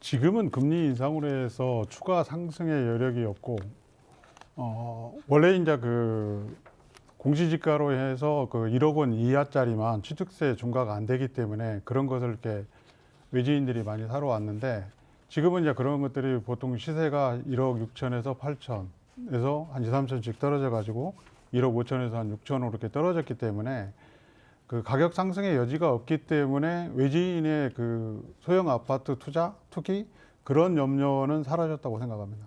D: 지금은 금리 인상으로 해서 추가 상승의 여력이 없고 원래 이제 그 공시지가로 해서 그 1억 원 이하짜리만 취득세 중과가 안 되기 때문에 그런 것을 이렇게 외지인들이 많이 사러 왔는데 지금은 이제 그런 것들이 보통 시세가 1억 6천에서 8천에서 한 2, 3천씩 떨어져 가지고 1억 5천에서 한 6천으로 이렇게 떨어졌기 때문에 그 가격 상승의 여지가 없기 때문에 외지인의 그 소형 아파트 투기 그런 염려는 사라졌다고 생각합니다.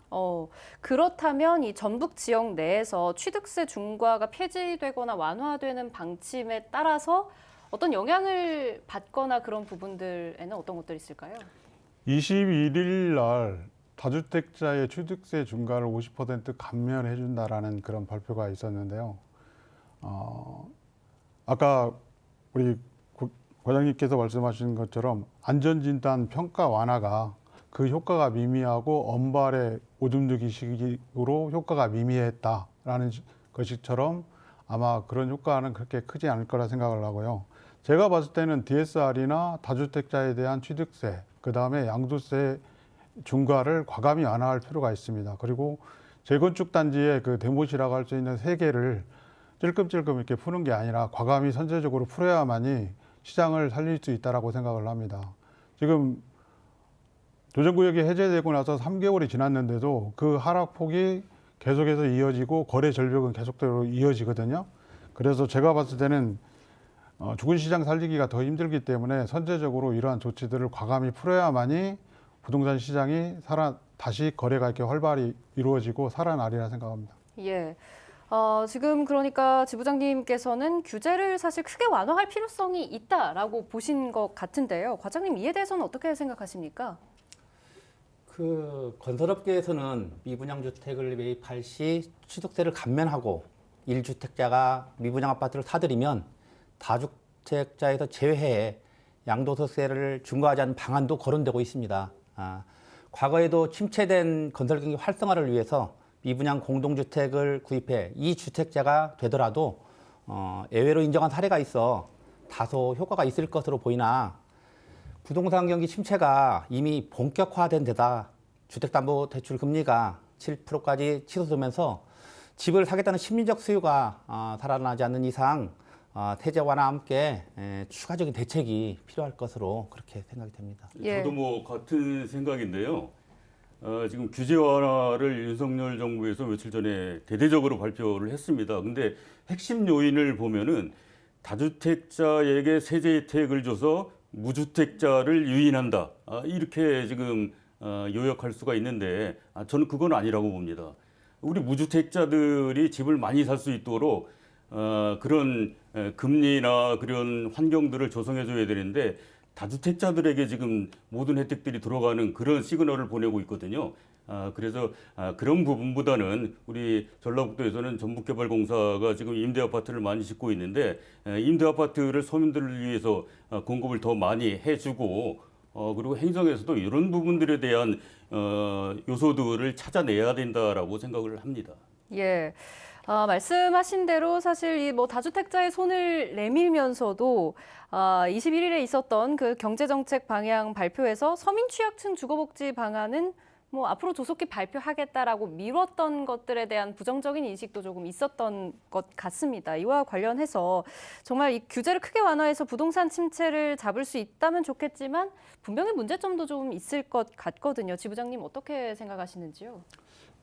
A: 그렇다면 이 전북 지역 내에서 취득세 중과가 폐지되거나 완화되는 방침에 따라서 어떤 영향을 받거나 그런 부분들에는 어떤 것들이 있을까요?
D: 21일 날 다주택자의 취득세 중과를 50% 감면해 준다라는 그런 발표가 있었는데요. 아까 우리 과장님께서 말씀하신 것처럼 안전진단 평가 완화가 그 효과가 미미하고 언발의 오줌 누기식으로 효과가 미미했다라는 것처럼 아마 그런 효과는 그렇게 크지 않을 거라 생각을 하고요. 제가 봤을 때는 DSR이나 다주택자에 대한 취득세, 그 다음에 양도세 중과를 과감히 완화할 필요가 있습니다. 그리고 재건축 단지의 그 대못이라고 할 수 있는 세계를 찔끔찔끔 이렇게 푸는 게 아니라 과감히 선제적으로 풀어야만이 시장을 살릴 수 있다라고 생각을 합니다. 지금 조정구역이 해제되고 나서 3개월이 지났는데도 그 하락폭이 계속해서 이어지고 거래 절벽은 계속대로 이어지거든요. 그래서 제가 봤을 때는 죽은 시장 살리기가 더 힘들기 때문에 선제적으로 이러한 조치들을 과감히 풀어야만이 부동산 시장이 다시 거래가 이렇게 활발히 이루어지고 살아나리라 생각합니다.
A: 예. 지금 그러니까 지부장님께서는 규제를 사실 크게 완화할 필요성이 있다라고 보신 것 같은데요. 과장님 이에 대해서는 어떻게 생각하십니까?
C: 그 건설업계에서는 미분양 주택을 매입할 시 취득세를 감면하고 1주택자가 미분양 아파트를 사들이면 다주택자에서 제외해 양도소득세를 중과하지 않는 방안도 거론되고 있습니다. 과거에도 침체된 건설 경기 활성화를 위해서 미분양 공동주택을 구입해 이 주택자가 되더라도 예외로 인정한 사례가 있어 다소 효과가 있을 것으로 보이나 부동산 경기 침체가 이미 본격화된 데다 주택담보대출 금리가 7%까지 치솟으면서 집을 사겠다는 심리적 수요가 살아나지 않는 이상 세제화와 함께 추가적인 대책이 필요할 것으로 그렇게 생각이 됩니다.
A: 예.
B: 저도 뭐 같은 생각인데요. 지금 규제 완화를 윤석열 정부에서 며칠 전에 대대적으로 발표를 했습니다. 근데 핵심 요인을 보면은 다주택자에게 세제 혜택을 줘서 무주택자를 유인한다. 이렇게 지금 요약할 수가 있는데 저는 그건 아니라고 봅니다. 우리 무주택자들이 집을 많이 살 수 있도록 그런 금리나 그런 환경들을 조성해 줘야 되는데 다주택자들에게 지금 모든 혜택들이 들어가는 그런 시그널을 보내고 있거든요. 그래서 그런 부분보다는 우리 전라북도에서는 전북개발공사가 지금 임대아파트를 많이 짓고 있는데 임대아파트를 서민들을 위해서 공급을 더 많이 해주고 그리고 행정에서도 이런 부분들에 대한 요소들을 찾아내야 된다라고 생각을 합니다.
A: 예. 말씀하신 대로 사실 이 뭐 다주택자의 손을 내밀면서도 21일에 있었던 그 경제정책 방향 발표에서 서민 취약층 주거복지 방안은 뭐 앞으로 조속히 발표하겠다라고 미뤘던 것들에 대한 부정적인 인식도 조금 있었던 것 같습니다. 이와 관련해서 정말 이 규제를 크게 완화해서 부동산 침체를 잡을 수 있다면 좋겠지만 분명히 문제점도 좀 있을 것 같거든요. 지부장님 어떻게 생각하시는지요?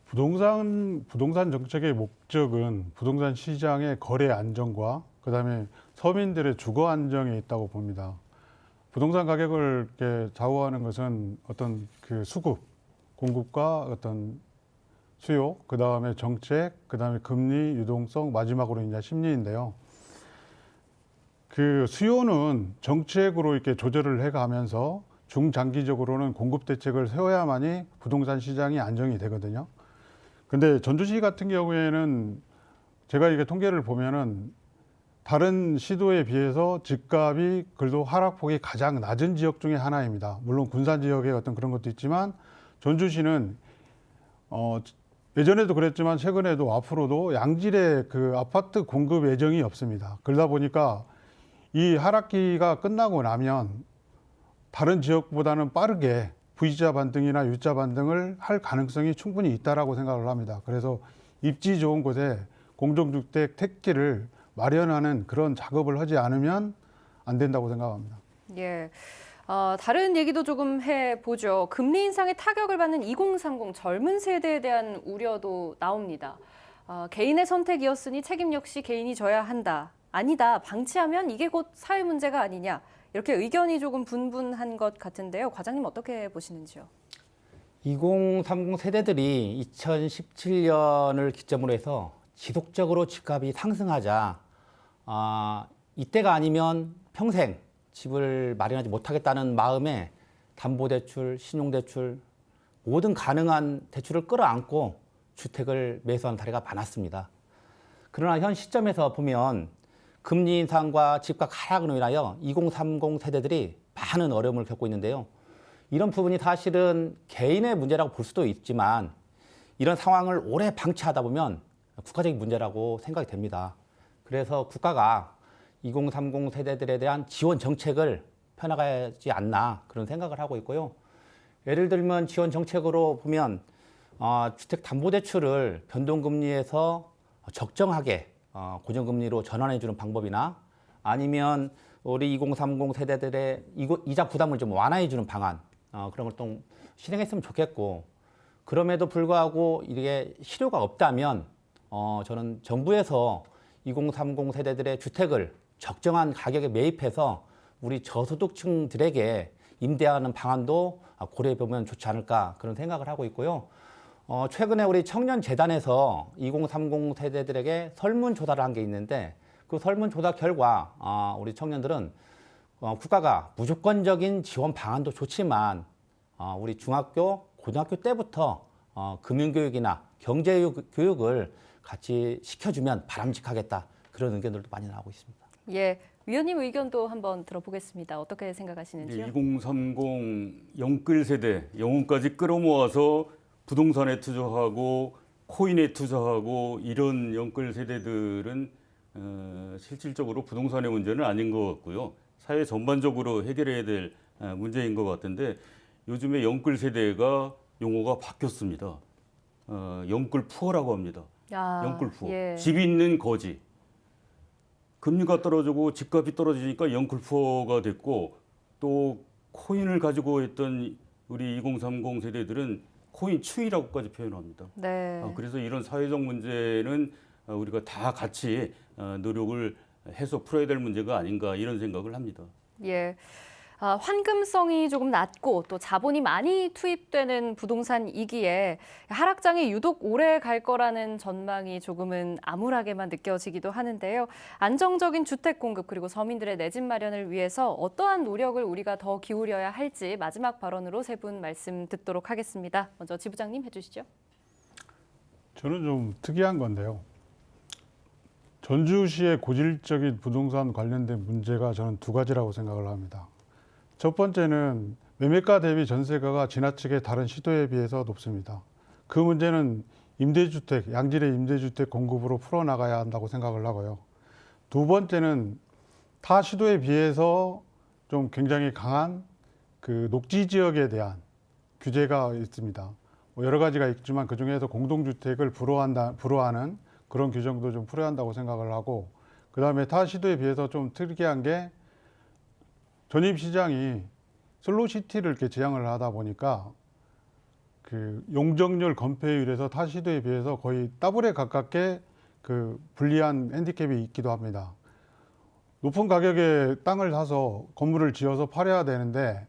D: 부동산 정책의 목적은 부동산 시장의 거래 안정과 그다음에 서민들의 주거 안정에 있다고 봅니다. 부동산 가격을 이렇게 좌우하는 것은 어떤 그 수급, 공급과 어떤 수요, 그다음에 정책, 그다음에 금리, 유동성, 마지막으로 이제 심리인데요. 그 수요는 정책으로 이렇게 조절을 해가면서 중장기적으로는 공급 대책을 세워야만이 부동산 시장이 안정이 되거든요. 근데 전주시 같은 경우에는 제가 이게 통계를 보면은 다른 시도에 비해서 집값이 그래도 하락폭이 가장 낮은 지역 중에 하나입니다. 물론 군산 지역의 어떤 그런 것도 있지만 전주시는 예전에도 그랬지만 최근에도 앞으로도 양질의 그 아파트 공급 예정이 없습니다. 그러다 보니까 이 하락기가 끝나고 나면 다른 지역보다는 빠르게 V자 반등이나 U자 반등을 할 가능성이 충분히 있다라고 생각을 합니다. 그래서 입지 좋은 곳에 공동주택 택지를 마련하는 그런 작업을 하지 않으면 안 된다고 생각합니다.
A: 예. 다른 얘기도 조금 해보죠. 금리 인상에 타격을 받는 2030 젊은 세대에 대한 우려도 나옵니다. 개인의 선택이었으니 책임 역시 개인이 져야 한다. 아니다. 방치하면 이게 곧 사회 문제가 아니냐. 이렇게 의견이 조금 분분한 것 같은데요. 과장님 어떻게 보시는지요?
C: 2030 세대들이 2017년을 기점으로 해서 지속적으로 집값이 상승하자 이때가 아니면 평생 집을 마련하지 못하겠다는 마음에 담보대출, 신용대출 모든 가능한 대출을 끌어안고 주택을 매수한 사례가 많았습니다. 그러나 현 시점에서 보면 금리 인상과 집값 하락으로 인하여 2030 세대들이 많은 어려움을 겪고 있는데요. 이런 부분이 사실은 개인의 문제라고 볼 수도 있지만 이런 상황을 오래 방치하다 보면 국가적인 문제라고 생각이 됩니다. 그래서 국가가 2030 세대들에 대한 지원 정책을 펴나가지 않나 그런 생각을 하고 있고요. 예를 들면 지원 정책으로 보면 주택담보대출을 변동금리에서 적정하게 고정금리로 전환해주는 방법이나 아니면 우리 2030 세대들의 이자 부담을 좀 완화해주는 방안 그런 걸 좀 실행했으면 좋겠고 그럼에도 불구하고 이게 실효가 없다면 저는 정부에서 2030 세대들의 주택을 적정한 가격에 매입해서 우리 저소득층들에게 임대하는 방안도 고려해보면 좋지 않을까 그런 생각을 하고 있고요. 최근에 우리 청년재단에서 2030 세대들에게 설문조사를 한 게 있는데 그 설문조사 결과 우리 청년들은 국가가 무조건적인 지원 방안도 좋지만 우리 중학교, 고등학교 때부터 금융교육이나 경제교육을 같이 시켜주면 바람직하겠다 그런 의견들도 많이 나오고 있습니다.
A: 예, 위원님 의견도 한번 들어보겠습니다. 어떻게 생각하시는지요?
B: 2030 영끌 세대 영혼까지 끌어모아서 부동산에 투자하고 코인에 투자하고 이런 영끌 세대들은 실질적으로 부동산의 문제는 아닌 것 같고요. 사회 전반적으로 해결해야 될 문제인 것 같은데 요즘에 영끌 세대가 용어가 바뀌었습니다. 영끌 푸어라고 합니다.
A: 아,
B: 영끌 푸어.
A: 예.
B: 집 있는 거지. 금리가 떨어지고 집값이 떨어지니까 영끌 푸어가 됐고 또 코인을 가지고 있던 우리 2030 세대들은 코인 추이라고까지 표현합니다.
A: 네.
B: 그래서 이런 사회적 문제는 우리가 다 같이 노력을 해서 풀어야 될 문제가 아닌가 이런 생각을 합니다.
A: 예. 환금성이 조금 낮고 또 자본이 많이 투입되는 부동산이기에 하락장이 유독 오래 갈 거라는 전망이 조금은 암울하게만 느껴지기도 하는데요. 안정적인 주택 공급 그리고 서민들의 내 집 마련을 위해서 어떠한 노력을 우리가 더 기울여야 할지 마지막 발언으로 세 분 말씀 듣도록 하겠습니다. 먼저 지부장님 해주시죠.
D: 저는 좀 특이한 건데요. 전주시의 고질적인 부동산 관련된 문제가 저는 두 가지라고 생각을 합니다. 첫 번째는 매매가 대비 전세가가 지나치게 다른 시도에 비해서 높습니다. 그 문제는 임대주택, 양질의 임대주택 공급으로 풀어나가야 한다고 생각을 하고요. 두 번째는 타 시도에 비해서 좀 굉장히 강한 그 녹지 지역에 대한 규제가 있습니다. 뭐 여러 가지가 있지만 그 중에서 공동주택을 불허하는 그런 규정도 좀 풀어야 한다고 생각을 하고, 그 다음에 타 시도에 비해서 좀 특이한 게 전입시장이 슬로시티를 이렇게 지향을 하다 보니까 그 용적률 건폐율에서 타 시도에 비해서 거의 더블에 가깝게 그 불리한 핸디캡이 있기도 합니다. 높은 가격에 땅을 사서 건물을 지어서 팔아야 되는데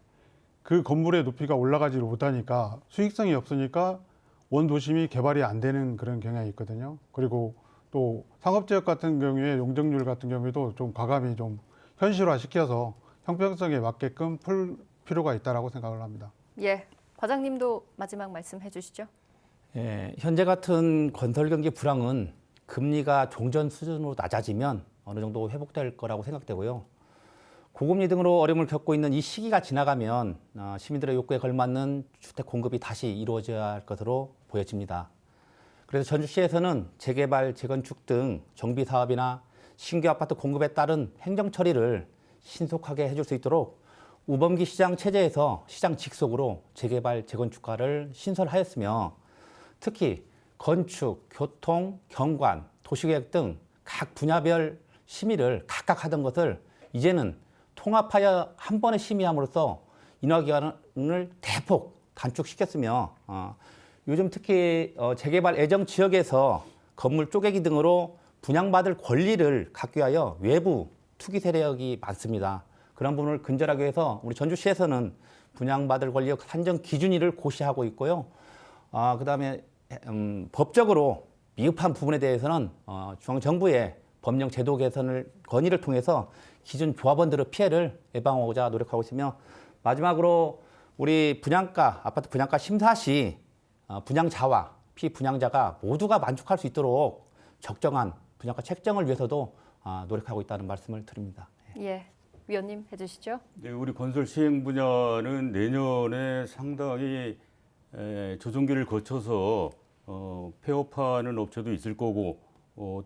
D: 그 건물의 높이가 올라가지를 못하니까 수익성이 없으니까 원도심이 개발이 안 되는 그런 경향이 있거든요. 그리고 또 상업지역 같은 경우에 용적률 같은 경우에도 좀 과감히 좀 현실화시켜서 형평성에 맞게끔 풀 필요가 있다라고 생각을 합니다.
A: 예, 과장님도 마지막 말씀 해주시죠.
C: 예, 현재 같은 건설 경기 불황은 금리가 종전 수준으로 낮아지면 어느 정도 회복될 거라고 생각되고요. 고금리 등으로 어려움을 겪고 있는 이 시기가 지나가면 시민들의 욕구에 걸맞는 주택 공급이 다시 이루어져야 할 것으로 보여집니다. 그래서 전주시에서는 재개발, 재건축 등 정비 사업이나 신규 아파트 공급에 따른 행정 처리를 신속하게 해줄 수 있도록 우범기 시장 체제에서 시장 직속으로 재개발, 재건축화를 신설하였으며 특히 건축, 교통, 경관, 도시계획 등 각 분야별 심의를 각각 하던 것을 이제는 통합하여 한 번에 심의함으로써 인허기간을 대폭 단축시켰으며 요즘 특히 재개발 예정 지역에서 건물 쪼개기 등으로 분양받을 권리를 갖기 위하여 외부 투기 세력이 많습니다. 그런 부분을 근절하기 위해서 우리 전주시에서는 분양받을 권리 산정 기준일을 고시하고 있고요. 그다음에 법적으로 미흡한 부분에 대해서는 중앙정부의 법령 제도 개선을 건의를 통해서 기존 조합원들의 피해를 예방하고자 노력하고 있으며 마지막으로 우리 분양가, 아파트 분양가 심사 시 분양자와 피분양자가 모두가 만족할 수 있도록 적정한 분양가 책정을 위해서도 노력하고 있다는 말씀을 드립니다.
A: 예, 위원님 해주시죠.
B: 네, 우리 건설 시행 분야는 내년에 상당히 조정기를 거쳐서 폐업하는 업체도 있을 거고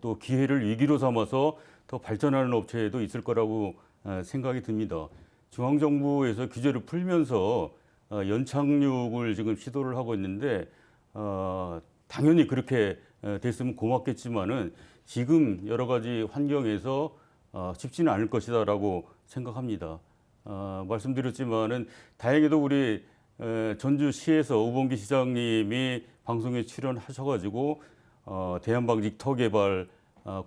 B: 또 기회를 위기로 삼아서 더 발전하는 업체도 있을 거라고 생각이 듭니다. 중앙정부에서 규제를 풀면서 연착륙을 지금 시도를 하고 있는데 당연히 그렇게 됐으면 고맙겠지만은 지금 여러 가지 환경에서 쉽지는 않을 것이다라고 생각합니다. 말씀드렸지만은 다행히도 우리 전주시에서 우범기 시장님이 방송에 출연하셔가지고 대한방직 터 개발,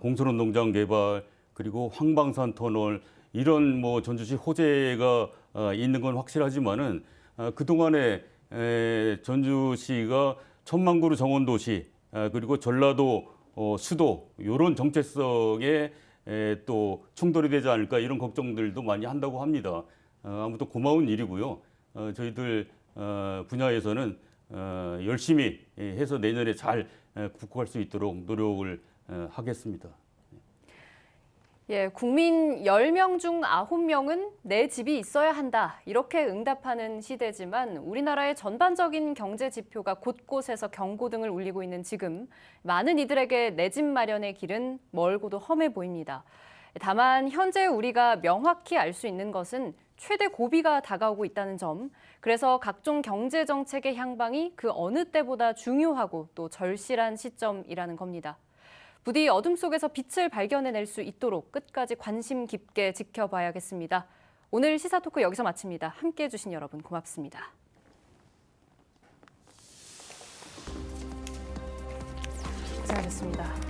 B: 공설운동장 개발, 그리고 황방산 터널 이런 뭐 전주시 호재가 있는 건 확실하지만은 그 동안에 전주시가 천만구로 정원도시 그리고 전라도 수도 이런 정체성에 또 충돌이 되지 않을까 이런 걱정들도 많이 한다고 합니다. 아무튼 고마운 일이고요. 저희들 분야에서는 열심히 해서 내년에 잘 극복할 수 있도록 노력을 하겠습니다.
A: 예, 국민 10명 중 9명은 내 집이 있어야 한다. 이렇게 응답하는 시대지만 우리나라의 전반적인 경제 지표가 곳곳에서 경고등을 울리고 있는 지금 많은 이들에게 내 집 마련의 길은 멀고도 험해 보입니다. 다만 현재 우리가 명확히 알 수 있는 것은 최대 고비가 다가오고 있다는 점, 그래서 각종 경제 정책의 향방이 그 어느 때보다 중요하고 또 절실한 시점이라는 겁니다. 부디 어둠 속에서 빛을 발견해낼 수 있도록 끝까지 관심 깊게 지켜봐야겠습니다. 오늘 시사토크 여기서 마칩니다. 함께해 주신 여러분 고맙습니다. 고생하셨습니다.